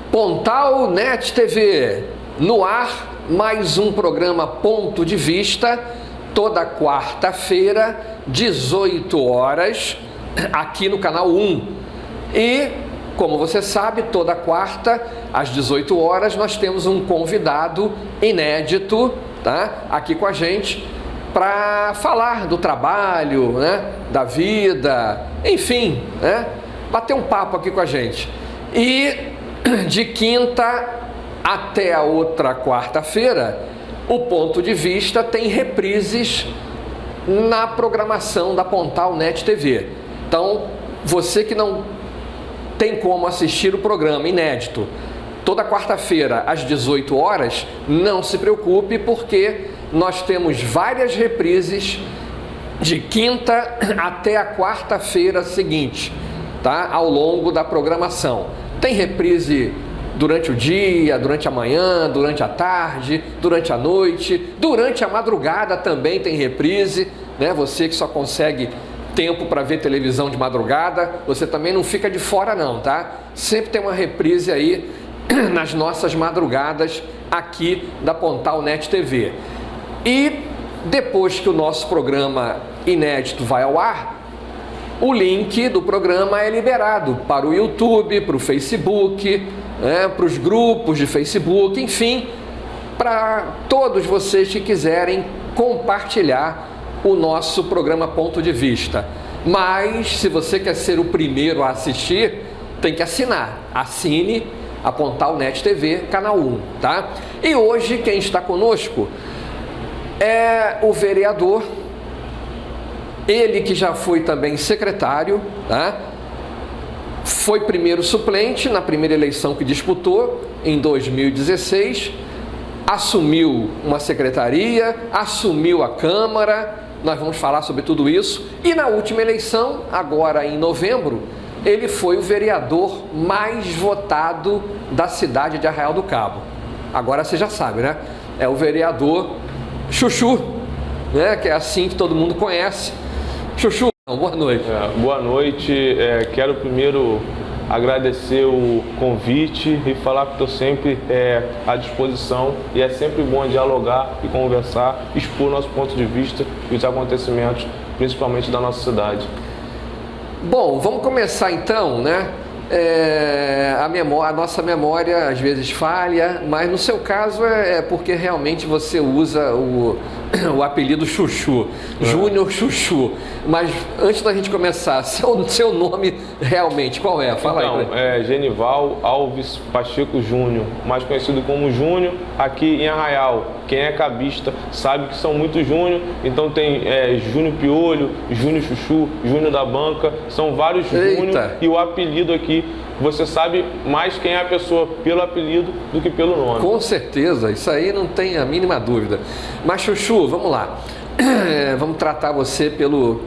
Pontal Net TV, no ar, mais um programa Ponto de Vista, toda quarta-feira, 18 horas, aqui no canal 1. E, como você sabe, toda quarta, às 18 horas, nós temos um convidado inédito, tá? Aqui com a gente, para falar do trabalho, né? Da vida, enfim, né? Bater um papo aqui com a gente. E de quinta até a outra quarta-feira, o Ponto de Vista tem reprises na programação da Pontal Net TV. Então, você que não tem como assistir o programa inédito toda quarta-feira às 18 horas, não se preocupe, porque nós temos várias reprises de quinta até a quarta-feira seguinte, tá? Ao longo da programação. Tem reprise durante o dia, durante a manhã, durante a tarde, durante a noite, durante a madrugada também tem reprise, né? Você que só consegue tempo para ver televisão de madrugada, você também não fica de fora não, tá? Sempre tem uma reprise aí nas nossas madrugadas aqui da Pontal Net TV. E depois que o nosso programa inédito vai ao ar, o link do programa é liberado para o YouTube, para o Facebook, né, para os grupos de Facebook, enfim, para todos vocês que quiserem compartilhar o nosso programa Ponto de Vista. Mas, se você quer ser o primeiro a assistir, tem que assinar. Assine a Pontal Net TV, canal 1, tá? E hoje quem está conosco é o vereador, ele que já foi também secretário, tá? Foi primeiro suplente na primeira eleição que disputou, em 2016, assumiu uma secretaria, assumiu a Câmara, nós vamos falar sobre tudo isso, e na última eleição, agora em novembro, ele foi o vereador mais votado da cidade de Arraial do Cabo. Agora você já sabe, né? É o vereador Chuchu, né? Que é assim que todo mundo conhece. Chuchu, boa noite. Boa noite. Quero primeiro agradecer o convite e falar que estou sempre à disposição, e é sempre bom dialogar e conversar, expor nosso ponto de vista e os acontecimentos, principalmente da nossa cidade. Bom, vamos começar então, né? A nossa memória às vezes falha, mas no seu caso é porque realmente você usa o apelido Chuchu, Júnior Chuchu. Mas antes da gente começar, seu nome realmente qual é? Fala aí. Então, é Genival Alves Pacheco Júnior, mais conhecido como Júnior aqui em Arraial. Quem é cabista sabe que são muitos Júnior, então tem Júnior Piolho, Júnior Chuchu, Júnior da Banca, são vários Júnior, e o apelido aqui, você sabe mais quem é a pessoa pelo apelido do que pelo nome. Com certeza, isso aí não tem a mínima dúvida. Mas Chuchu, vamos lá, vamos tratar você pelo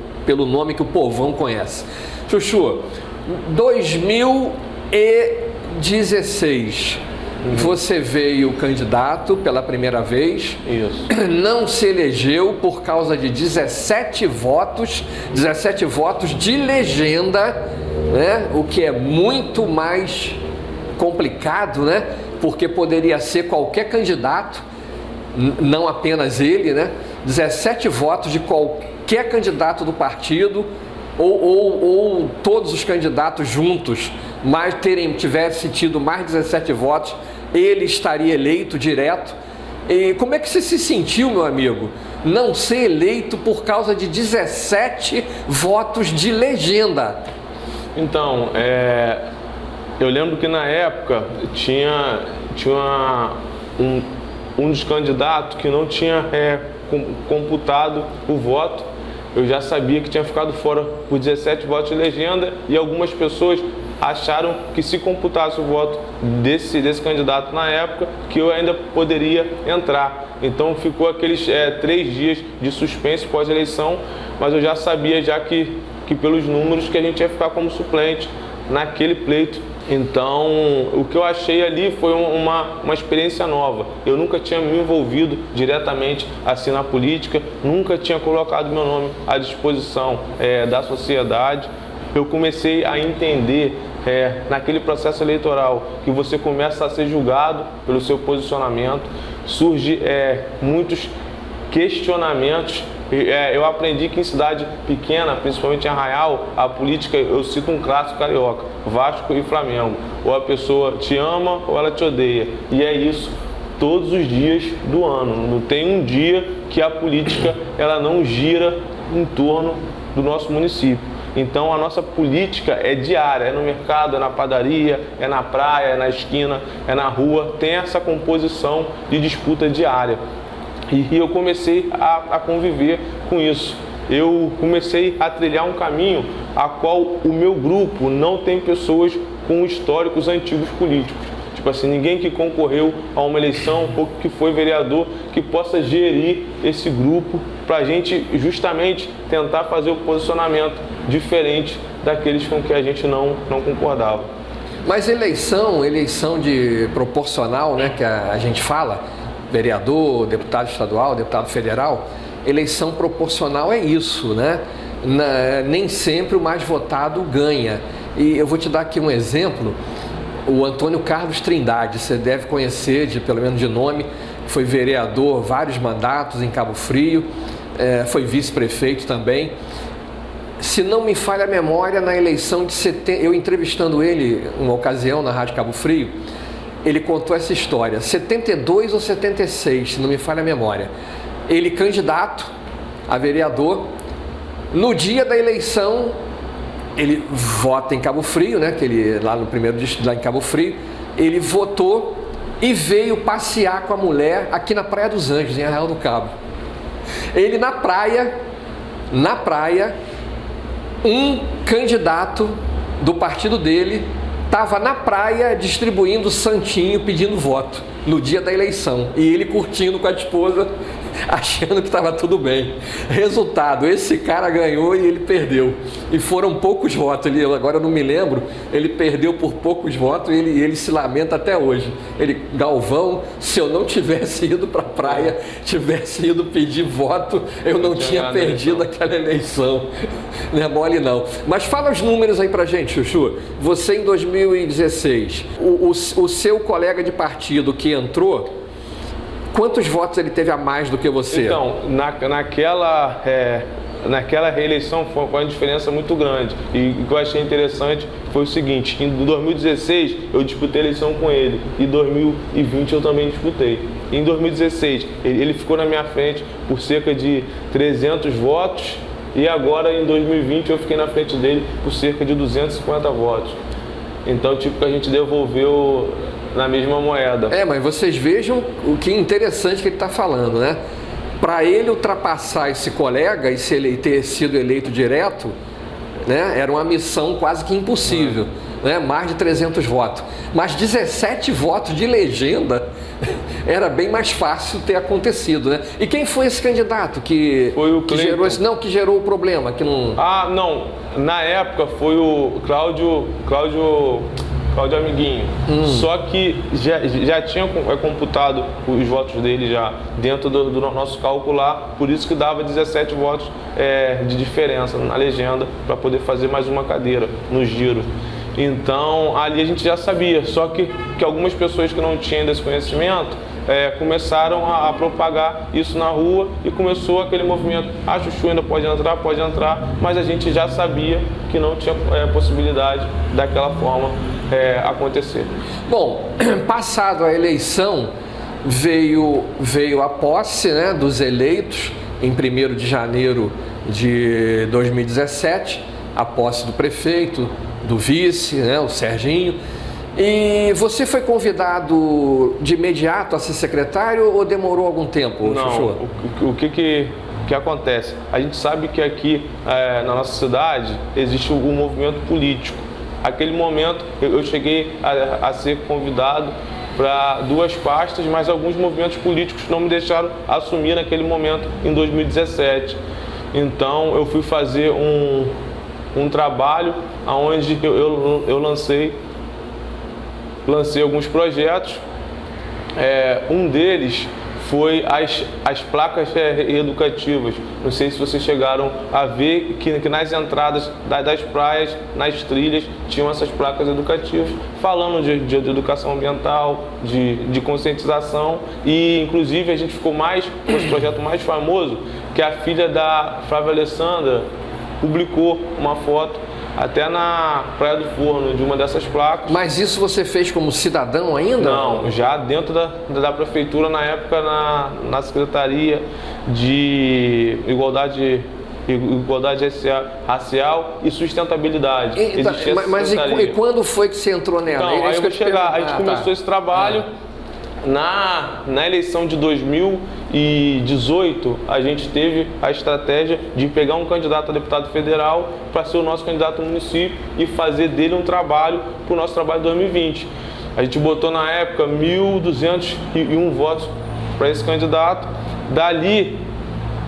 nome que o povão conhece. Chuchu, 2016, você veio candidato pela primeira vez. Isso. Não se elegeu por causa de 17 votos de legenda, né? O que é muito mais complicado, né? Porque poderia ser qualquer candidato, não apenas ele, né? 17 votos de qualquer candidato do partido, ou todos os candidatos juntos, mas tivesse tido mais 17 votos, ele estaria eleito direto. E como é que você se sentiu, meu amigo, não ser eleito por causa de 17 votos de legenda? Então, eu lembro que na época tinha um dos candidatos que não tinha computado o voto. Eu já sabia que tinha ficado fora por 17 votos de legenda, e algumas pessoas acharam que se computasse o voto desse candidato na época, que eu ainda poderia entrar. Então ficou aqueles 3 dias de suspense pós-eleição, mas eu já sabia que pelos números que a gente ia ficar como suplente naquele pleito Então, o que eu achei ali foi uma experiência nova. Eu nunca tinha me envolvido diretamente assim na política, nunca tinha colocado meu nome à disposição da sociedade. Eu comecei a entender naquele processo eleitoral que você começa a ser julgado pelo seu posicionamento, surge muitos questionamentos. Eu aprendi que em cidade pequena, principalmente em Arraial, a política, eu cito um clássico carioca, Vasco e Flamengo. Ou a pessoa te ama ou ela te odeia. E é isso todos os dias do ano. Não tem um dia que a política ela não gira em torno do nosso município. Então a nossa política é diária, é no mercado, é na padaria, é na praia, é na esquina, é na rua. Tem essa composição de disputa diária. E eu comecei a conviver com isso. Eu comecei a trilhar um caminho a qual o meu grupo não tem pessoas com históricos antigos políticos. Tipo assim, ninguém que concorreu a uma eleição ou que foi vereador que possa gerir esse grupo para a gente justamente tentar fazer o posicionamento diferente daqueles com que a gente não concordava. Mas eleição de proporcional, né, que a gente fala, vereador, deputado estadual, deputado federal, eleição proporcional é isso, né? Nem sempre o mais votado ganha. E eu vou te dar aqui um exemplo, o Antônio Carlos Trindade, você deve conhecer, pelo menos de nome, foi vereador vários mandatos em Cabo Frio, foi vice-prefeito também. Se não me falha a memória, na eleição de setembro, eu entrevistando ele uma ocasião na Rádio Cabo Frio, ele contou essa história, 72 ou 76, se não me falha a memória. Ele candidato a vereador, no dia da eleição, ele vota em Cabo Frio, né, que ele, lá no primeiro distrito, lá em Cabo Frio, ele votou e veio passear com a mulher aqui na Praia dos Anjos, em Arraial do Cabo. Ele na praia, um candidato do partido dele estava na praia distribuindo santinho, pedindo voto no dia da eleição. E ele curtindo com a esposa, achando que estava tudo bem. Resultado, esse cara ganhou e ele perdeu. E foram poucos votos. Agora eu não me lembro, ele perdeu por poucos votos e ele se lamenta até hoje. Ele, Galvão, se eu não tivesse ido para a praia, tivesse ido pedir voto, eu não tinha perdido aquela eleição. Não é mole não. Mas fala os números aí pra gente, Chuchu. Você em 2016, o seu colega de partido que entrou, quantos votos ele teve a mais do que você? Então, naquela reeleição foi uma diferença muito grande. E o que eu achei interessante foi o seguinte, em 2016 eu disputei a eleição com ele, e em 2020 eu também disputei. Em 2016 ele ficou na minha frente por cerca de 300 votos, e agora em 2020 eu fiquei na frente dele por cerca de 250 votos. Então, tipo, que a gente devolveu na mesma moeda. Mas vocês vejam o que interessante que ele está falando, né? Para ele ultrapassar esse colega e ter sido eleito direto, né? Era uma missão quase que impossível, né? Mais de 300 votos. Mas 17 votos de legenda era bem mais fácil ter acontecido, né? E quem foi esse candidato que gerou o problema? Não. Na época foi o Cláudio Amiguinho. Só que já tinha computado os votos dele já dentro do nosso cálculo lá, por isso que dava 17 votos de diferença na legenda para poder fazer mais uma cadeira no giro. Então ali a gente já sabia, só que algumas pessoas que não tinham desse conhecimento começaram a propagar isso na rua e começou aquele movimento, a Chuchu ainda pode entrar, mas a gente já sabia que não tinha possibilidade daquela forma acontecer. Bom, passado a eleição, veio a posse, né, dos eleitos em 1º de janeiro de 2017, a posse do prefeito, do vice, né, o Serginho. E você foi convidado de imediato a ser secretário ou demorou algum tempo, Não, Chuchu? O que acontece? A gente sabe que aqui na nossa cidade existe um movimento político. Aquele momento eu cheguei a ser convidado para 2 pastas, mas alguns movimentos políticos não me deixaram assumir naquele momento em 2017. Então eu fui fazer um trabalho onde eu lancei lancei alguns projetos. Um deles foi as placas educativas. Não sei se vocês chegaram a ver que nas entradas das praias, nas trilhas, tinham essas placas educativas, falando de educação ambiental, de conscientização. E, inclusive, a gente ficou com esse projeto mais famoso, que a filha da Flávia Alessandra publicou uma foto até na Praia do Forno, de uma dessas placas. Mas isso você fez como cidadão ainda? Não, já dentro da prefeitura, na época, na Secretaria de Igualdade Racial e Sustentabilidade. Mas e quando foi que você entrou nela? Então, aí eu vou chegar. A gente começou esse trabalho. Na eleição de 2018, a gente teve a estratégia de pegar um candidato a deputado federal para ser o nosso candidato no município e fazer dele um trabalho para o nosso trabalho de 2020. A gente botou na época 1.201 votos para esse candidato. Dali,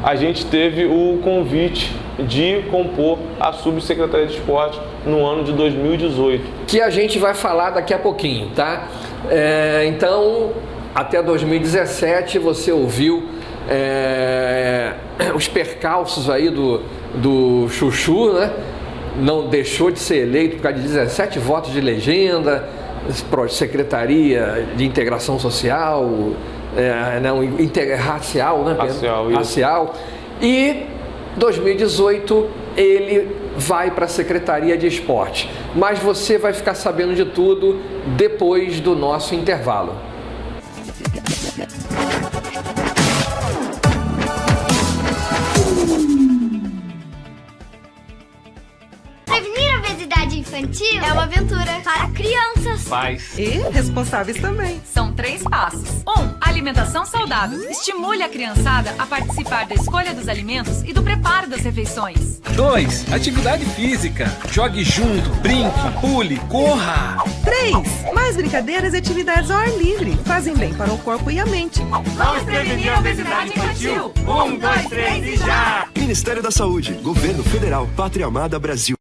a gente teve o convite de compor a Subsecretaria de Esporte no ano de 2018. Que a gente vai falar daqui a pouquinho, tá? Então, até 2017 você ouviu os percalços aí do Chuchu, né? Não deixou de ser eleito por causa de 17 votos de legenda, Secretaria de Integração Social, racial, né? Racial. E 2018 ele vai para a Secretaria de Esporte. Mas você vai ficar sabendo de tudo depois do nosso intervalo. Prevenir a obesidade infantil é uma aventura para crianças, pais e responsáveis também. São 3 passos. 1. Alimentação saudável. Estimule a criançada a participar da escolha dos alimentos e do preparo das refeições. 2. Atividade física. Jogue junto, brinque, pule, corra. 3. Mais brincadeiras e atividades ao ar livre. Fazem bem para o corpo e a mente. Vamos prevenir a obesidade infantil. 1, 2, 3 e já! Ministério da Saúde, Governo Federal, Pátria Amada Brasil.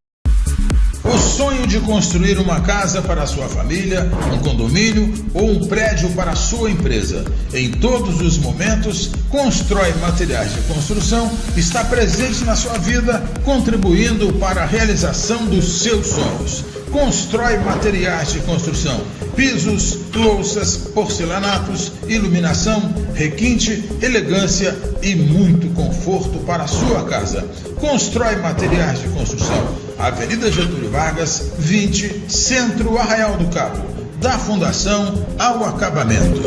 O sonho de construir uma casa para a sua família, um condomínio ou um prédio para a sua empresa. Em todos os momentos, Constrói Materiais de Construção está presente na sua vida, contribuindo para a realização dos seus sonhos. Constrói Materiais de Construção. Pisos, louças, porcelanatos, iluminação, requinte, elegância e muito conforto para a sua casa. Constrói Materiais de Construção. Avenida Getúlio Vargas, 20, Centro, Arraial do Cabo. Da fundação ao acabamento.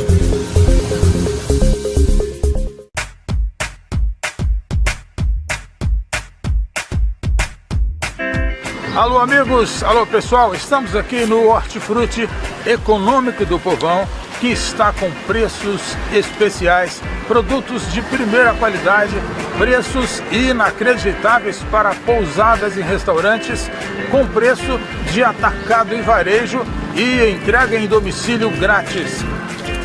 Alô amigos, alô pessoal, estamos aqui no Hortifruti Econômico do Povão, que está com preços especiais, produtos de primeira qualidade, preços inacreditáveis para pousadas e restaurantes, com preço de atacado e varejo e entrega em domicílio grátis.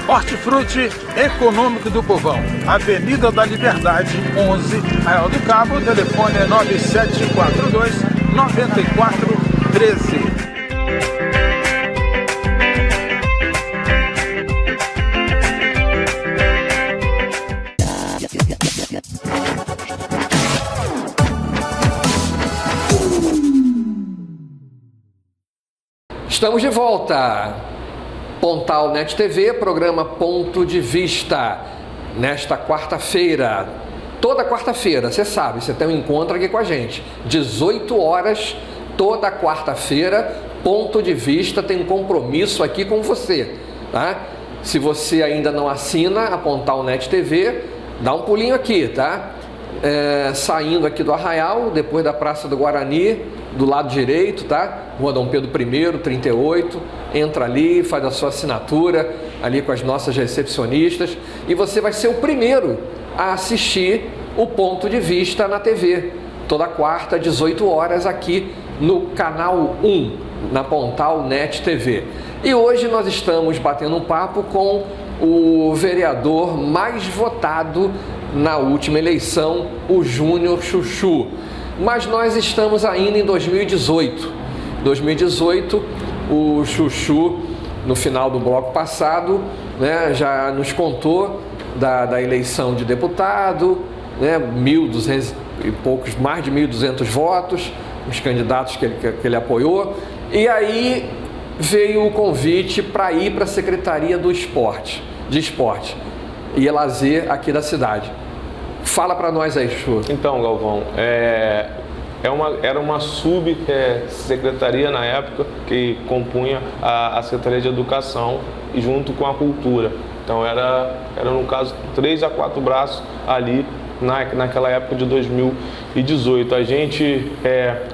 Hortifruti Econômico do Povão, Avenida da Liberdade, 11, Arraial do Cabo, telefone é 9742-9413. Estamos de volta. Pontal Net TV, programa Ponto de Vista. Nesta quarta-feira, toda quarta-feira, você sabe, você tem um encontro aqui com a gente. 18 horas, toda quarta-feira, Ponto de Vista tem um compromisso aqui com você, tá? Se você ainda não assina a Pontal Net TV, dá um pulinho aqui, tá? Saindo aqui do Arraial, depois da Praça do Guarani, do lado direito, tá? Rua Dom Pedro I, 38, entra ali, faz a sua assinatura ali com as nossas recepcionistas e você vai ser o primeiro a assistir o Ponto de Vista na TV, toda quarta, 18 horas, aqui no canal 1, na Pontal Net TV. E hoje nós estamos batendo um papo com o vereador mais votado na última eleição, o Júnior Chuchu. Mas nós estamos ainda em 2018. 2018, o Chuchu no final do bloco passado, né, já nos contou da eleição de deputado, né, 1.200 e poucos, mais de 1.200 votos, os candidatos que ele apoiou. E aí veio o convite para ir para a Secretaria de Esporte e Lazer aqui da cidade. Fala para nós aí, Chu. Então, Galvão, era uma subsecretaria na época que compunha a Secretaria de Educação junto com a Cultura. Então era no caso 3 a 4 braços ali naquela época de 2018. A gente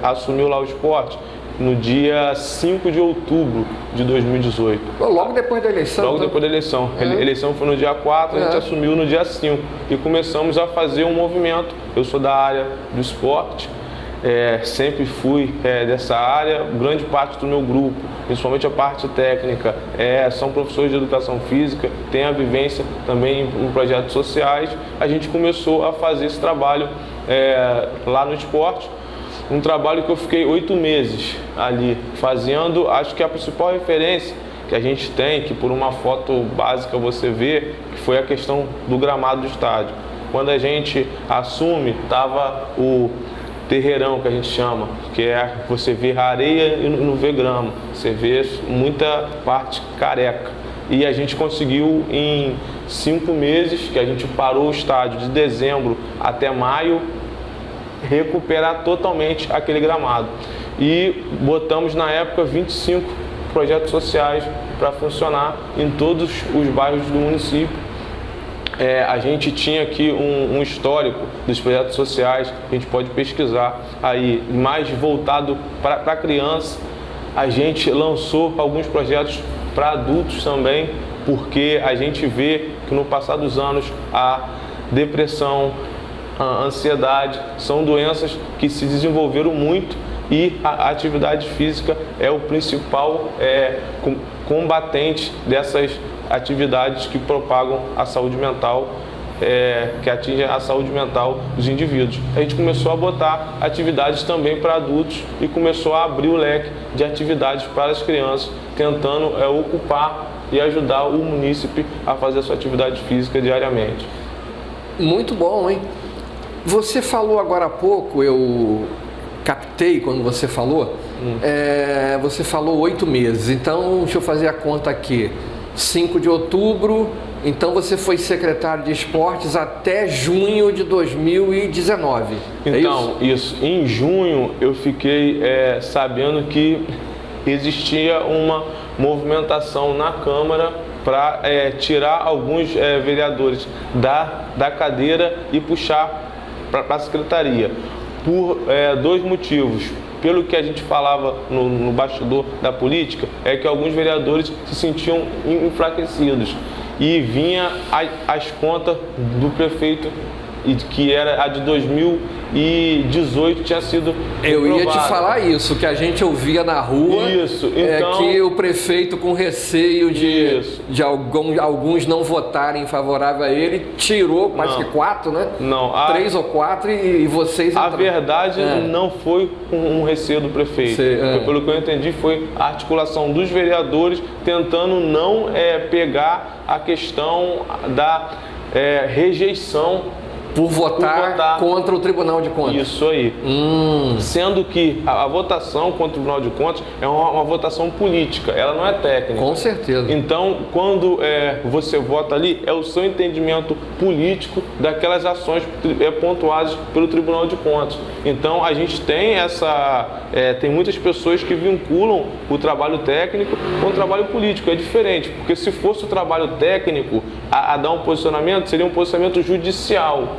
assumiu lá o esporte no dia 5 de outubro de 2018. Logo depois da eleição? Logo depois da eleição. A eleição foi no dia 4, a gente assumiu no dia 5. E começamos a fazer um movimento. Eu sou da área do esporte, sempre fui dessa área. Grande parte do meu grupo, principalmente a parte técnica, são professores de educação física, tem a vivência também em projetos sociais. A gente começou a fazer esse trabalho lá no esporte. Um trabalho que eu fiquei 8 meses ali fazendo. Acho que a principal referência que a gente tem, que por uma foto básica você vê, que foi a questão do gramado do estádio. Quando a gente assume, estava o terreirão, que a gente chama, que você vê areia e não vê grama, você vê muita parte careca. E a gente conseguiu em 5 meses, que a gente parou o estádio de dezembro até maio, recuperar totalmente aquele gramado. E botamos na época 25 projetos sociais para funcionar em todos os bairros do município. A gente tinha aqui um histórico dos projetos sociais, a gente pode pesquisar aí, mais voltado para a criança. A gente lançou alguns projetos para adultos também, porque a gente vê que no passar dos anos a depressão, a ansiedade são doenças que se desenvolveram muito e a atividade física é o principal combatente dessas atividades que propagam a saúde mental, que atingem a saúde mental dos indivíduos. A gente começou a botar atividades também para adultos e começou a abrir o leque de atividades para as crianças, tentando ocupar e ajudar o munícipe a fazer a sua atividade física diariamente. Muito bom, hein? Você falou agora há pouco, eu captei quando você falou, você falou 8 meses, então deixa eu fazer a conta aqui, 5 de outubro, então você foi secretário de esportes até junho de 2019, então, isso? Em junho eu fiquei sabendo que existia uma movimentação na Câmara para tirar alguns vereadores da cadeira e puxar para a secretaria, por 2 motivos. Pelo que a gente falava no bastidor da política, é que alguns vereadores se sentiam enfraquecidos e vinha as contas do prefeito, que era a de 2018, tinha sido Eu ia te falar isso, que a gente ouvia na rua. Isso, então, que o prefeito, com receio de alguns não votarem favorável a ele, tirou quase que 4, né? Não, 3 ou 4 e vocês entraram. A verdade não foi um receio do prefeito. Pelo que eu entendi, foi a articulação dos vereadores tentando não pegar a questão da rejeição por votar contra o Tribunal de Contas. Isso aí. Sendo que a votação contra o Tribunal de Contas é uma votação política, ela não é técnica. Com certeza. Então, quando você vota ali, é o seu entendimento político daquelas ações pontuadas pelo Tribunal de Contas. Então, a gente tem tem muitas pessoas que vinculam o trabalho técnico com o trabalho político. É diferente, porque se fosse o trabalho técnico a dar um posicionamento, seria um posicionamento judicial,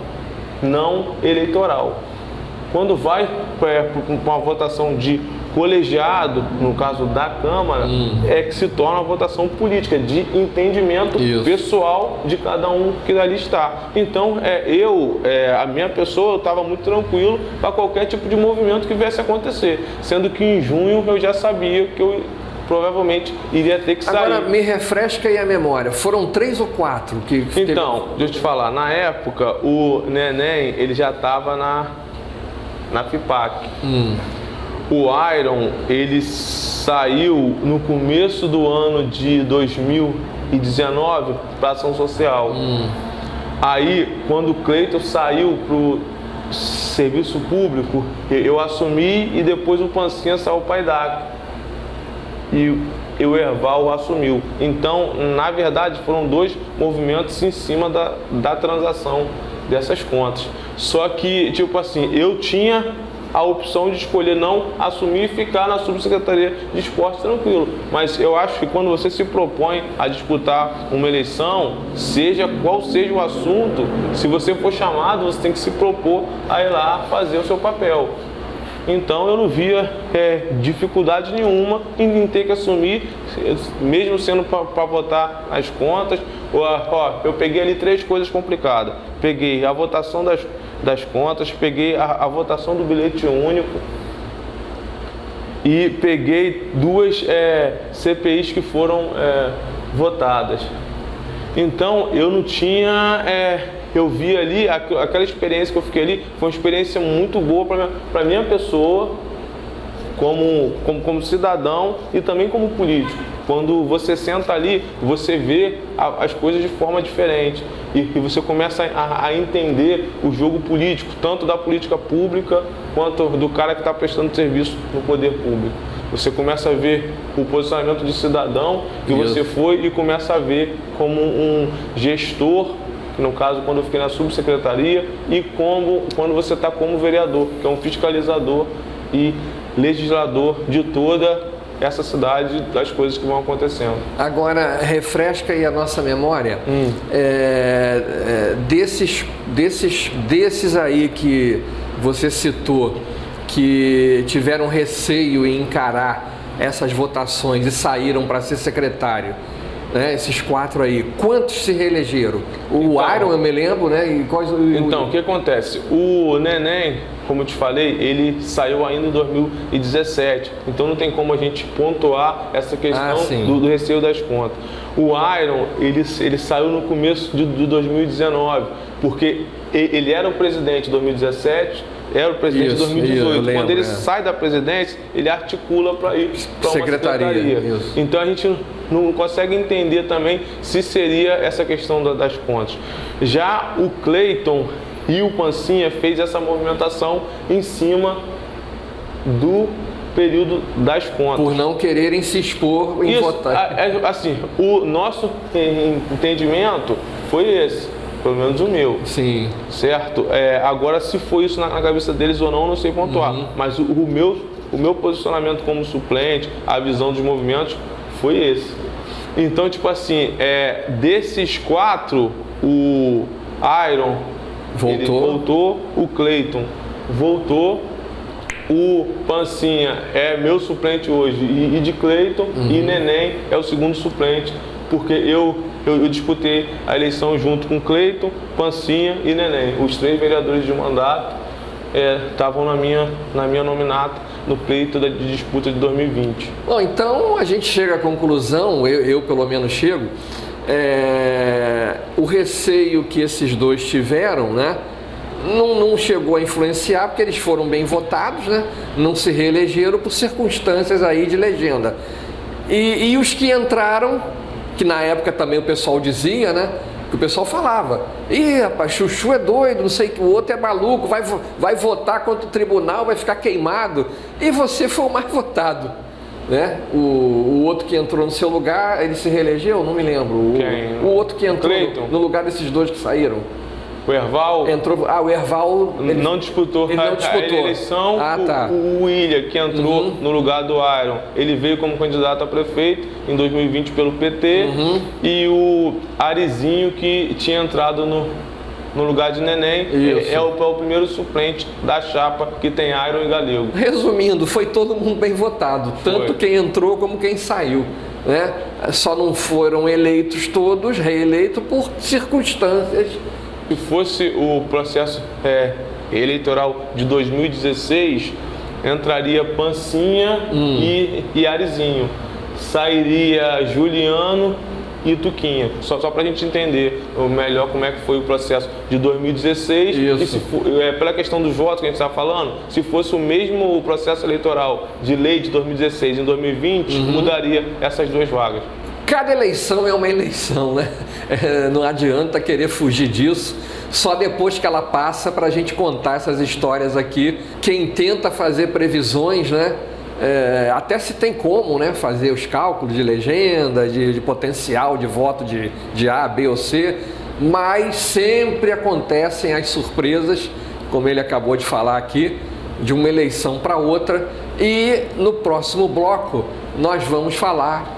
não eleitoral. Quando vai para uma votação de colegiado, no caso da Câmara, é que se torna uma votação política, de entendimento pessoal de cada um que ali está. Então, a minha pessoa, eu estava muito tranquilo para qualquer tipo de movimento que viesse a acontecer, sendo que em junho eu já sabia que eu provavelmente iria ter que sair. Agora, me refresca aí a memória, foram 3 ou 4 que... Então, deixa eu te falar, na época, o Neném, ele já estava na FIPAC. O Iron, ele saiu no começo do ano de 2019 para ação social. Aí, quando o Cleiton saiu para o serviço público, eu assumi e depois o Pancinha saiu para a IDAC. E o Erval assumiu. Então, na verdade, foram dois movimentos em cima da transação dessas contas. Só que, tipo assim, eu tinha a opção de escolher não assumir e ficar na subsecretaria de esporte tranquilo. Mas eu acho que quando você se propõe a disputar uma eleição, seja qual seja o assunto, se você for chamado, você tem que se propor a ir lá fazer o seu papel. Então eu não via dificuldade nenhuma em ter que assumir, mesmo sendo para votar as contas. Eu peguei ali 3 coisas complicadas. Peguei a votação das contas, peguei a votação do bilhete único e peguei 2 CPIs que foram votadas. Então eu não tinha... eu vi ali, aquela experiência que eu fiquei ali, foi uma experiência muito boa para minha pessoa, como cidadão e também como político. Quando você senta ali, você vê as coisas de forma diferente e você começa a entender o jogo político, tanto da política pública quanto do cara que está prestando serviço no poder público. Você começa a ver o posicionamento de cidadão que você foi e começa a ver como um gestor, no caso, quando eu fiquei na subsecretaria, e quando você está como vereador, que é um fiscalizador e legislador de toda essa cidade, das coisas que vão acontecendo. Agora, refresca aí a nossa memória, desses aí que você citou, que tiveram receio em encarar essas votações e saíram para ser secretário, né, esses 4 aí, quantos se reelegeram? O Iron, eu me lembro, né? Então, o que acontece? O Neném, como eu te falei, ele saiu ainda em 2017. Então não tem como a gente pontuar essa questão do receio das contas. O Iron, ele saiu no começo de 2019, porque ele era o presidente de 2017, era o presidente de 2018. Quando ele sai da presidência, ele articula para ir para uma secretaria. Então a gente não consegue entender também se seria essa questão das contas. Já o Cleiton e o Pancinha fez essa movimentação em cima do período das contas. Por não quererem se expor em votar. Assim, o nosso entendimento foi esse. Pelo menos o meu. Sim. Certo? Agora, se foi isso na cabeça deles ou não, eu não sei pontuar. Mas o meu posicionamento como suplente, a visão dos movimentos, foi esse. Então, tipo assim, desses 4, o Iron voltou, o Cleiton voltou, o Pancinha é meu suplente hoje e de Cleiton, e Neném é o segundo suplente, porque eu disputei a eleição junto com Cleiton, Pancinha e Neném. Os 3 vereadores de mandato estavam na minha nominata no pleito de disputa de 2020. Bom, então a gente chega à conclusão, eu pelo menos chego, o receio que esses 2 tiveram, né, não chegou a influenciar, porque eles foram bem votados, né, não se reelegeram por circunstâncias aí de legenda. E os que entraram, que na época também o pessoal dizia, né, que o pessoal falava, ih, rapaz, Chuchu é doido, não sei que o outro é maluco, vai votar contra o tribunal, vai ficar queimado. E você foi o mais votado, né? O outro que entrou no seu lugar, ele se reelegeu? Não me lembro. O outro que entrou no lugar desses 2 que saíram. O Erval entrou. O Erval não disputou a eleição. O William, que entrou no lugar do Iron, ele veio como candidato a prefeito em 2020 pelo PT. E o Arizinho, que tinha entrado no lugar de Neném, é o primeiro suplente da chapa que tem Iron e Galego. Resumindo, foi todo mundo bem votado, tanto quem entrou como quem saiu, né? Só não foram eleitos todos, reeleitos por circunstâncias. Se fosse o processo eleitoral de 2016, entraria Pancinha e Arizinho. Sairia Juliano e Ituquinha. Só para a gente entender melhor como é que foi o processo de 2016. Isso. E se for, pela questão dos votos que a gente está falando, se fosse o mesmo processo eleitoral de lei de 2016 em 2020, mudaria essas duas vagas. Cada eleição é uma eleição, né? Não adianta querer fugir disso. Só depois que ela passa para a gente contar essas histórias aqui. Quem tenta fazer previsões, né? Até se tem como, né? Fazer os cálculos de legenda, de potencial de voto de A, B ou C, mas sempre acontecem as surpresas, como ele acabou de falar aqui, de uma eleição para outra. E no próximo bloco nós vamos falar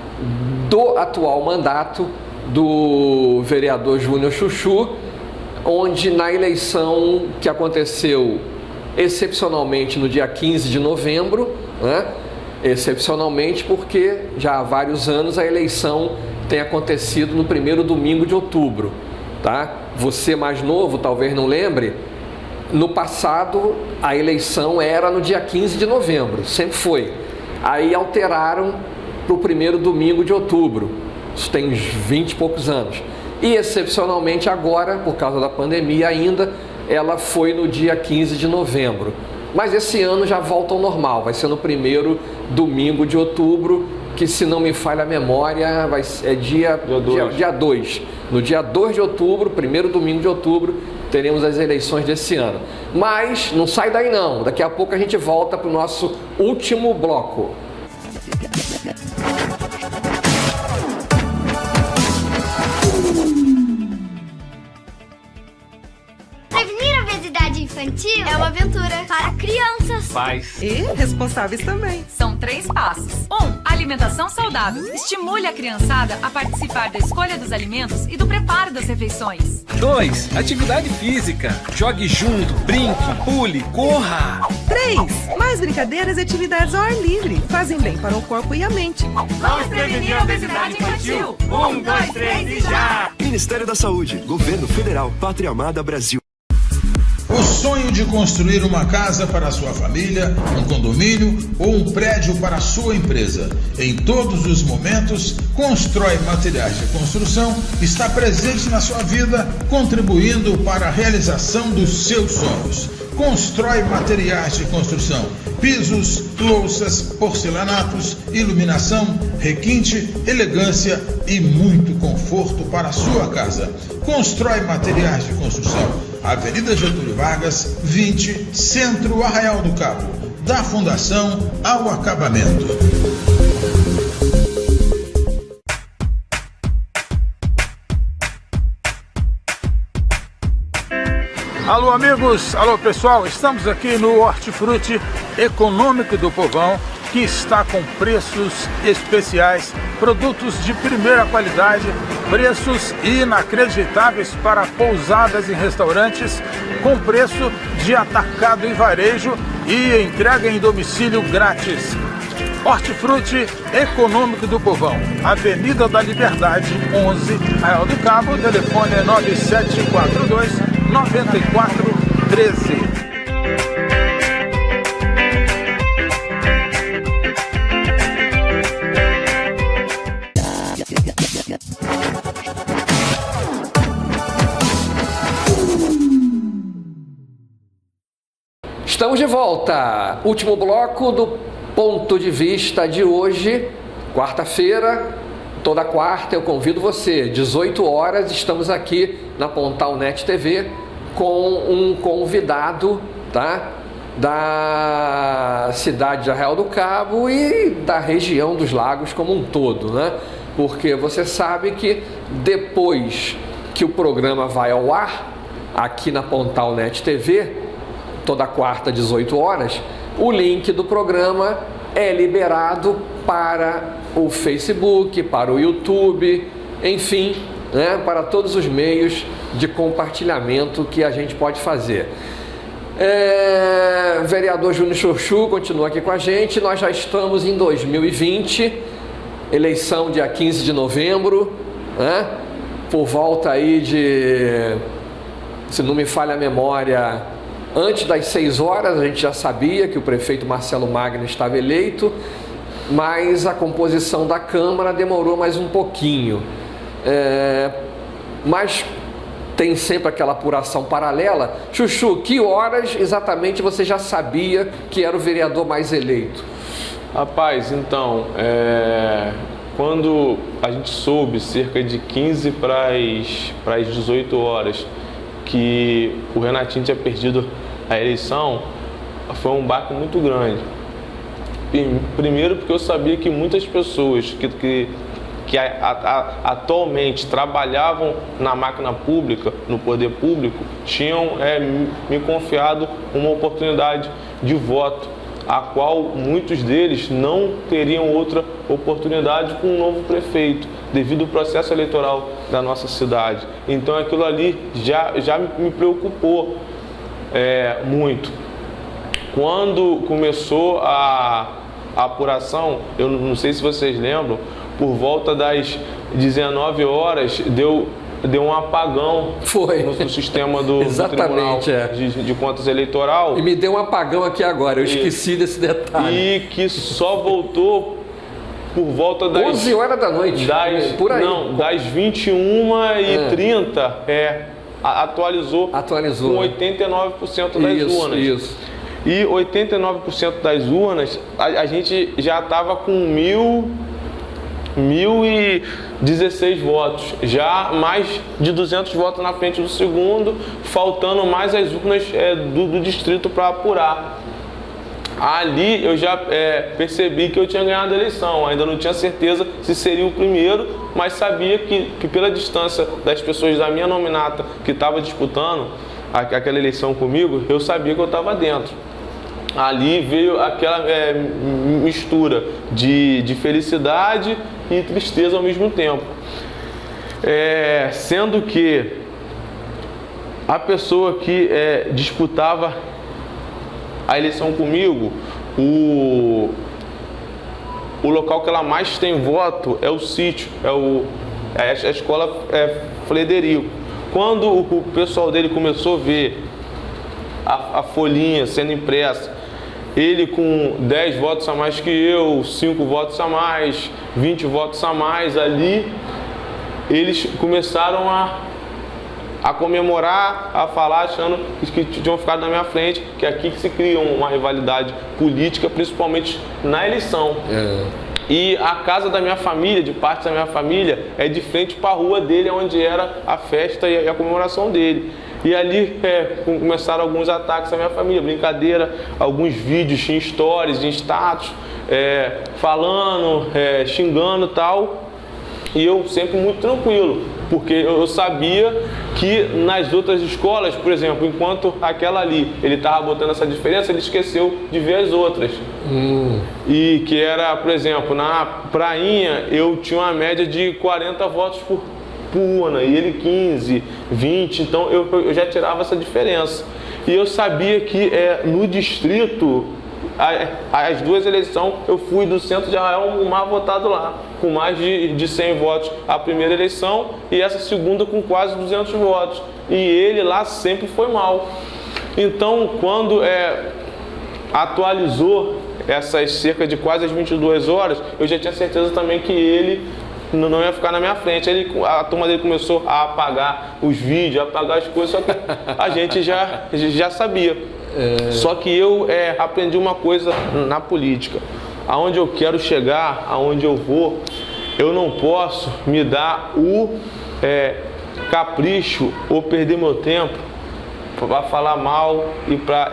do atual mandato do vereador Júnior Chuchu, onde na eleição que aconteceu excepcionalmente no dia 15 de novembro, né? Excepcionalmente porque já há vários anos a eleição tem acontecido no primeiro domingo de outubro, tá? Você mais novo talvez não lembre, no passado a eleição era no dia 15 de novembro, sempre foi. Aí alteraram para o primeiro domingo de outubro, isso tem uns 20 e poucos anos. E excepcionalmente agora, por causa da pandemia ainda, ela foi no dia 15 de novembro. Mas esse ano já volta ao normal, vai ser no primeiro domingo de outubro, que se não me falha a memória, é dia 2. No dia 2 de outubro, primeiro domingo de outubro, teremos as eleições desse ano. Mas não sai daí não, daqui a pouco a gente volta para o nosso último bloco. Prevenir a obesidade infantil é uma aventura para crianças. Pais E responsáveis também. São 3 passos. 1. Alimentação saudável. Estimule a criançada a participar da escolha dos alimentos e do preparo das refeições. 2. Atividade física. Jogue junto, brinque, pule, corra. 3. Mais brincadeiras e atividades ao ar livre. Fazem bem para o corpo e a mente. Vamos prevenir a obesidade infantil. 1, 2, 3 e já! Ministério da Saúde, Governo Federal, Pátria Amada Brasil. O sonho de construir uma casa para a sua família, um condomínio ou um prédio para a sua empresa. Em todos os momentos, Constrói Materiais de Construção está presente na sua vida, contribuindo para a realização dos seus sonhos. Constrói Materiais de Construção. Pisos, louças, porcelanatos, iluminação, requinte, elegância e muito conforto para a sua casa. Constrói Materiais de Construção. Avenida Getúlio Vargas, 20, Centro, Arraial do Cabo. Da fundação ao acabamento. Alô amigos, alô pessoal, estamos aqui no Hortifruti Econômico do Povão, que está com preços especiais, produtos de primeira qualidade, preços inacreditáveis para pousadas e restaurantes, com preço de atacado e varejo e entrega em domicílio grátis. Hortifruti Econômico do Povão, Avenida da Liberdade, 11, Arraial do Cabo, telefone é 9742-9413. Estamos de volta, último bloco do Ponto de Vista de hoje, quarta-feira, toda quarta eu convido você, 18 horas, estamos aqui na Pontal Net TV com um convidado, tá? Da cidade de Arraial do Cabo e da região dos Lagos como um todo, né? Porque você sabe que depois que o programa vai ao ar, aqui na Pontal Net TV, toda quarta, 18 horas, o link do programa é liberado para o Facebook, para o YouTube, enfim, né, para todos os meios de compartilhamento que a gente pode fazer. Vereador Júnior Chuchu continua aqui com a gente. Nós já estamos em 2020, eleição dia 15 de novembro, né, por volta aí de, se não me falha a memória, antes das 6 horas a gente já sabia que o prefeito Marcelo Magno estava eleito, mas a composição da Câmara demorou mais um pouquinho. Mas tem sempre aquela apuração paralela. Chuchu, que horas exatamente você já sabia que era o vereador mais eleito? Rapaz, então, quando a gente soube, cerca de 15 para as 18 horas, que o Renatinho tinha perdido a eleição, foi um baque muito grande. Primeiro porque eu sabia que muitas pessoas que atualmente trabalhavam na máquina pública, no poder público, tinham me confiado uma oportunidade de voto, a qual muitos deles não teriam outra oportunidade com um novo prefeito, devido ao processo eleitoral da nossa cidade. Então aquilo ali já me preocupou muito. Quando começou a apuração, eu não sei se vocês lembram, por volta das 19 horas deu um apagão no sistema do Tribunal de Contas Eleitoral. E me deu um apagão aqui agora, eu esqueci desse detalhe. E que só voltou por volta das 11 horas da noite, por aí. Não, das 21h30 atualizou com 89% das urnas. Isso. E 89% das urnas, a gente já estava com 1.016 votos, já mais de 200 votos na frente do segundo, faltando mais as urnas do distrito para apurar. Ali eu já percebi que eu tinha ganhado a eleição, ainda não tinha certeza se seria o primeiro, mas sabia que pela distância das pessoas da minha nominata que estava disputando aquela eleição comigo, eu sabia que eu estava dentro. Ali veio aquela mistura de felicidade e tristeza ao mesmo tempo. Sendo que a pessoa que disputava a eleição comigo, o local que ela mais tem voto é o sítio, a escola Frederico. Quando o pessoal dele começou a ver a folhinha sendo impressa, ele com 10 votos a mais que eu, 5 votos a mais, 20 votos a mais, ali eles começaram a comemorar, a falar, achando que tinham ficado na minha frente, que é aqui que se cria uma rivalidade política, principalmente na eleição. E a casa da minha família, de parte da minha família, é de frente para a rua dele, onde era a festa e a comemoração dele. E ali começaram alguns ataques à minha família, brincadeira, alguns vídeos em stories, em status, falando, xingando e tal. E eu sempre muito tranquilo, porque eu sabia que nas outras escolas, por exemplo, enquanto aquela ali, ele estava botando essa diferença, ele esqueceu de ver as outras. E que era, por exemplo, na prainha, eu tinha uma média de 40 votos por urna, e ele 15, 20, então eu já tirava essa diferença. E eu sabia que no distrito, as duas eleições, eu fui do centro de Arraial o mais votado lá, com mais de 100 votos a primeira eleição e essa segunda com quase 200 votos. E ele lá sempre foi mal. Então, quando atualizou essas cerca de quase as 22 horas, eu já tinha certeza também que ele não ia ficar na minha frente. A turma dele começou a apagar os vídeos, a apagar as coisas, só que a gente já sabia. Só que eu aprendi uma coisa na política. Aonde eu quero chegar, aonde eu vou, eu não posso me dar o capricho ou perder meu tempo para falar mal e para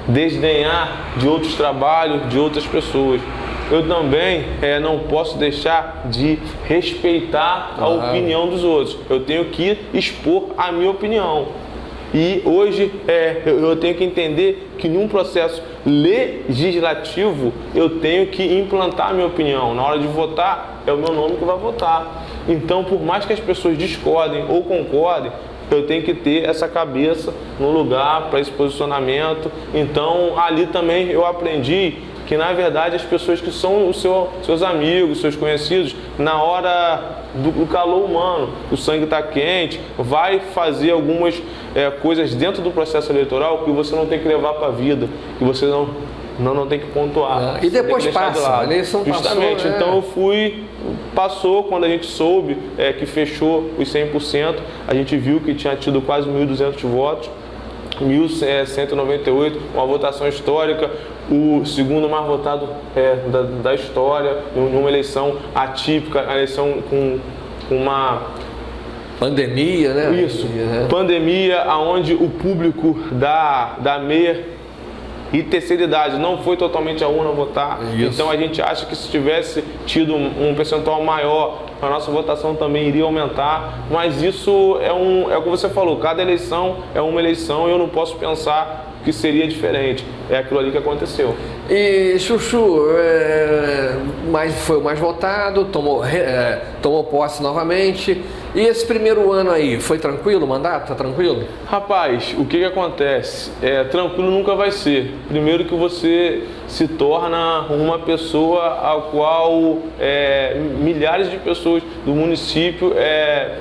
desdenhar de outros trabalhos, de outras pessoas. Eu também não posso deixar de respeitar a opinião dos outros. Eu tenho que expor a minha opinião. E hoje eu tenho que entender que num processo legislativo eu tenho que implantar a minha opinião. Na hora de votar, é o meu nome que vai votar. Então, por mais que as pessoas discordem ou concordem, eu tenho que ter essa cabeça no lugar para esse posicionamento. Então, ali também eu aprendi que, na verdade, as pessoas que são os seus amigos, seus conhecidos, na hora do calor humano, o sangue está quente, vai fazer algumas coisas dentro do processo eleitoral que você não tem que levar para a vida, que você não tem que pontuar. E depois passa, a eleição justamente, passou, então eu fui passou, quando a gente soube que fechou os 100%, a gente viu que tinha tido quase 1.200 votos, 1.198, uma votação histórica, o segundo mais votado da história, em uma eleição atípica, a eleição com uma pandemia, né? Isso, pandemia, onde o público da meia e terceira idade não foi totalmente a urna votar. Isso. Então a gente acha que se tivesse tido um percentual maior, a nossa votação também iria aumentar, mas isso é o que você falou, cada eleição é uma eleição e eu não posso pensar que seria diferente. É aquilo ali que aconteceu. E Chuchu, foi o mais votado, tomou posse novamente. E esse primeiro ano aí, foi tranquilo o mandato? Tá tranquilo? Rapaz, o que acontece? Tranquilo nunca vai ser. Primeiro que você se torna uma pessoa a qual milhares de pessoas do município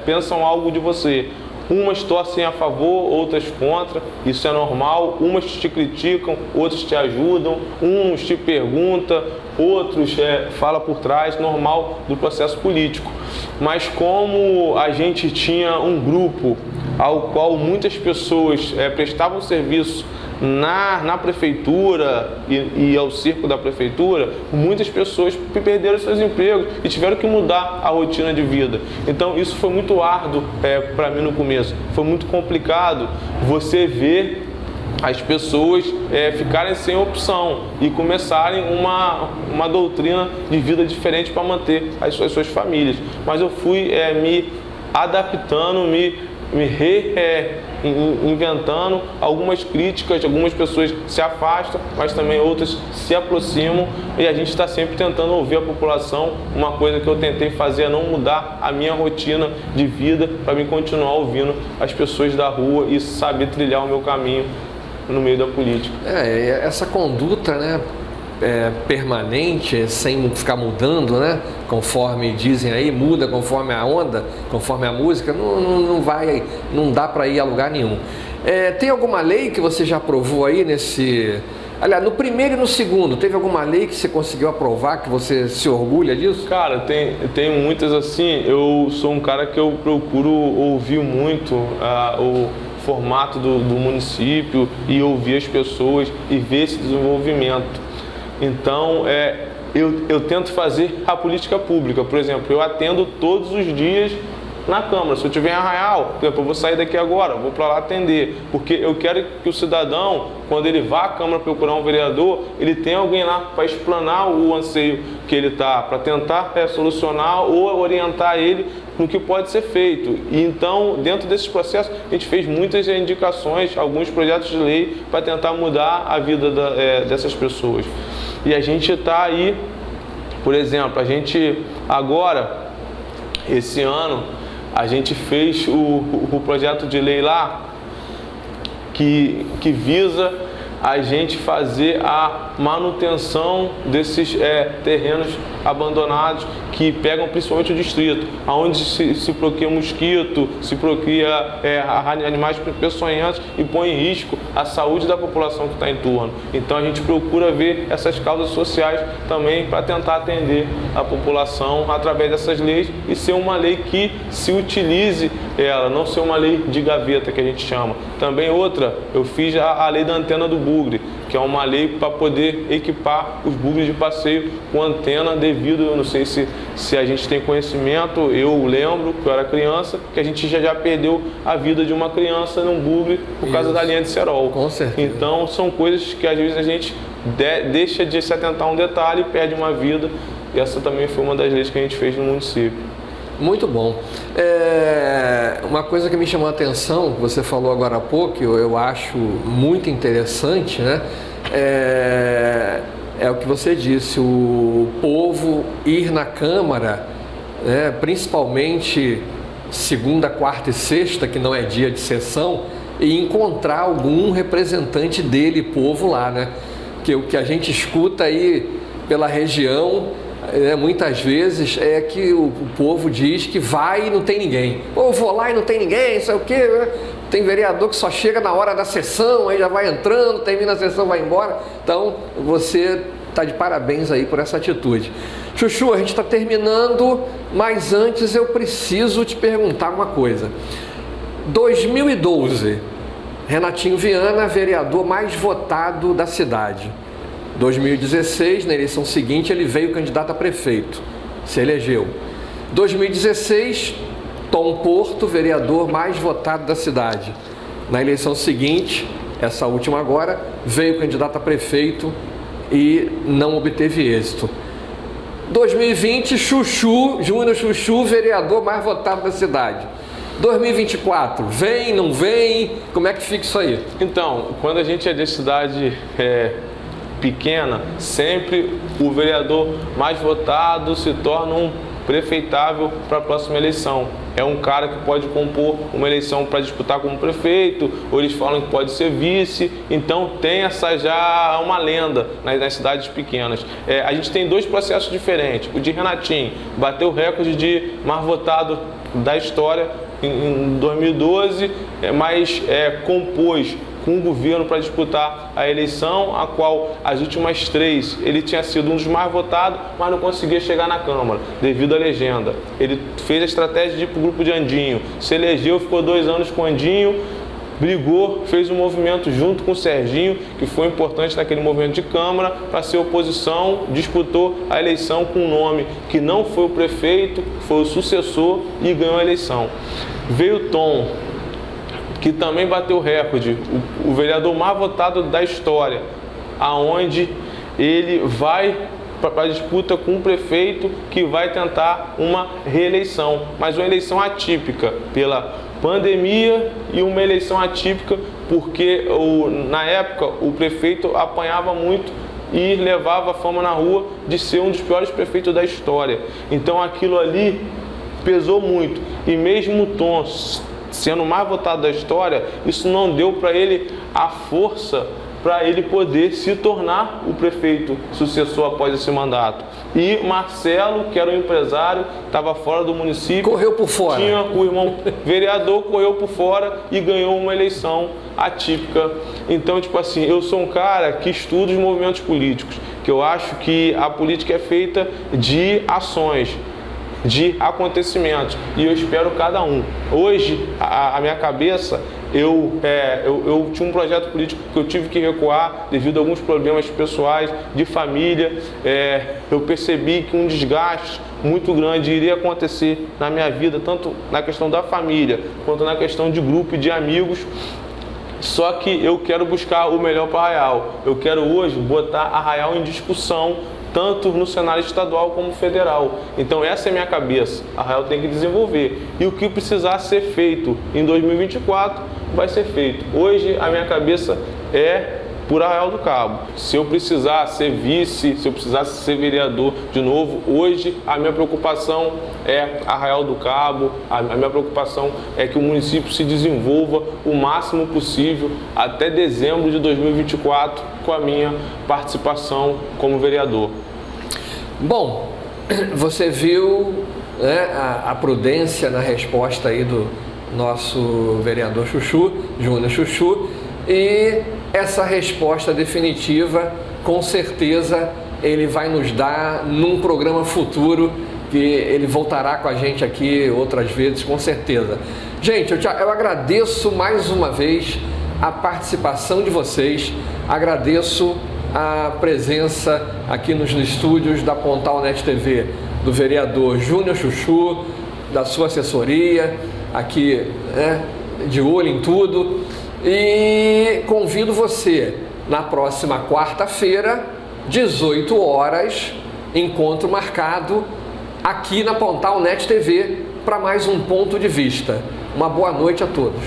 pensam algo de você. Umas torcem a favor, outras contra, isso é normal. Umas te criticam, outros te ajudam, uns te perguntam, outros falam por trás, normal do processo político. Mas como a gente tinha um grupo ao qual muitas pessoas prestavam serviço na prefeitura e ao circo da prefeitura, muitas pessoas perderam seus empregos e tiveram que mudar a rotina de vida. Então isso foi muito árduo para mim no começo, foi muito complicado você ver as pessoas ficarem sem opção e começarem uma doutrina de vida diferente para manter as suas famílias. Mas eu fui me adaptando, inventando algumas críticas, algumas pessoas se afastam, mas também outras se aproximam e a gente está sempre tentando ouvir a população. Uma coisa que eu tentei fazer é não mudar a minha rotina de vida para mim continuar ouvindo as pessoas da rua e saber trilhar o meu caminho no meio da política. Essa conduta, né, permanente, sem ficar mudando, né, conforme dizem aí, muda conforme a onda, conforme a música, não dá para ir a lugar nenhum. Tem alguma lei que você já aprovou aí aliás, no primeiro e no segundo, teve alguma lei que você conseguiu aprovar, que você se orgulha disso? Cara, tem muitas assim. Eu sou um cara que eu procuro ouvir muito o formato do município e ouvir as pessoas e ver esse desenvolvimento. Então, eu tento fazer a política pública. Por exemplo, eu atendo todos os dias na Câmara. Se eu estiver em Arraial, por exemplo, eu vou sair daqui agora, vou para lá atender, porque eu quero que o cidadão, quando ele vá à Câmara procurar um vereador, ele tenha alguém lá para explanar o anseio que ele está, para tentar solucionar ou orientar ele no que pode ser feito. E então, dentro desses processos, a gente fez muitas indicações, alguns projetos de lei para tentar mudar a vida dessas pessoas. E a gente está aí, por exemplo, a gente agora, esse ano, a gente fez o projeto de lei lá que visa a gente fazer a manutenção desses terrenos abandonados que pegam principalmente o distrito, onde se procria mosquito, se procria animais peçonhentos e põe em risco a saúde da população que está em torno. Então a gente procura ver essas causas sociais também para tentar atender a população através dessas leis e ser uma lei que se utilize ela, não ser uma lei de gaveta que a gente chama. Também outra, eu fiz a lei da antena do bugre, que é uma lei para poder equipar os bugres de passeio com antena devido, eu não sei se a gente tem conhecimento, eu lembro que eu era criança, que a gente já perdeu a vida de uma criança num bugre por causa da linha de cerol. Com certeza. Então são coisas que às vezes a gente deixa de se atentar a um detalhe e perde uma vida, e essa também foi uma das leis que a gente fez no município. Muito bom. Uma coisa que me chamou a atenção, que você falou agora há pouco, eu acho muito interessante, né? É o que você disse, o povo ir na Câmara, né, principalmente segunda, quarta e sexta, que não é dia de sessão, e encontrar algum representante dele, povo lá, né? Que o que a gente escuta aí pela região, muitas vezes é que o povo diz que vai e não tem ninguém. Ou vou lá e não tem ninguém, sei o quê. Tem vereador que só chega na hora da sessão, aí já vai entrando, termina a sessão, vai embora. Então, você tá de parabéns aí por essa atitude. Chuchu, a gente está terminando, mas antes eu preciso te perguntar uma coisa. 2012, Renatinho Viana, vereador mais votado da cidade. 2016, na eleição seguinte, ele veio candidato a prefeito, se elegeu. 2016, Tom Porto, vereador mais votado da cidade. Na eleição seguinte, essa última agora, veio candidato a prefeito e não obteve êxito. 2020, Chuchu, Júnior Chuchu, vereador mais votado da cidade. 2024, vem, não vem? Como é que fica isso aí? Então, quando a gente é de cidade pequena, sempre o vereador mais votado se torna um prefeitável para a próxima eleição. É um cara que pode compor uma eleição para disputar como prefeito, ou eles falam que pode ser vice, então tem essa já uma lenda nas cidades pequenas. A gente tem dois processos diferentes. O de Renatinho bateu o recorde de mais votado da história em 2012, mas compôs com o governo para disputar a eleição, a qual as últimas 3 ele tinha sido um dos mais votados, mas não conseguia chegar na Câmara devido à legenda. Ele fez a estratégia de ir para o grupo de Andinho, se elegeu, ficou 2 anos com Andinho, brigou, fez um movimento junto com o Serginho, que foi importante naquele movimento de Câmara, para ser oposição, disputou a eleição com um nome que não foi o prefeito, foi o sucessor e ganhou a eleição. Veio o Tom, que também bateu o recorde, o vereador mais votado da história, aonde ele vai para a disputa com um prefeito que vai tentar uma reeleição, mas uma eleição atípica pela pandemia e uma eleição atípica porque na época o prefeito apanhava muito e levava a fama na rua de ser um dos piores prefeitos da história. Então aquilo ali pesou muito, e mesmo o Tom sendo o mais votado da história, isso não deu para ele a força para ele poder se tornar o prefeito sucessor após esse mandato. E Marcelo, que era um empresário, estava fora do município. Correu por fora. Tinha o irmão vereador, correu por fora e ganhou uma eleição atípica. Então, tipo assim, eu sou um cara que estuda os movimentos políticos, que eu acho que a política é feita de ações, de acontecimentos, e eu espero cada um. Hoje, a minha cabeça, eu tinha um projeto político que eu tive que recuar devido a alguns problemas pessoais, de família. Eu percebi que um desgaste muito grande iria acontecer na minha vida, tanto na questão da família, quanto na questão de grupo e de amigos. Só que eu quero buscar o melhor para Arraial. Eu quero hoje botar Arraial em discussão, tanto no cenário estadual como federal. Então essa é a minha cabeça. Arraial tem que desenvolver. E o que precisar ser feito em 2024 vai ser feito. Hoje a minha cabeça é por Arraial do Cabo. Se eu precisar ser vice, se eu precisar ser vereador de novo, hoje a minha preocupação é Arraial do Cabo, a minha preocupação é que o município se desenvolva o máximo possível até dezembro de 2024 com a minha participação como vereador. Bom, você viu, né, a prudência na resposta aí do nosso vereador Chuchu, Júnior Chuchu, e essa resposta definitiva, com certeza, ele vai nos dar num programa futuro, que ele voltará com a gente aqui outras vezes, com certeza. Gente, eu agradeço mais uma vez a participação de vocês, agradeço a presença aqui nos estúdios da Pontal Net TV, do vereador Júnior Chuchu, da sua assessoria, aqui, né, de olho em tudo. E convido você na próxima quarta-feira, 18 horas, encontro marcado aqui na Pontal Net TV para mais um Ponto de Vista. Uma boa noite a todos.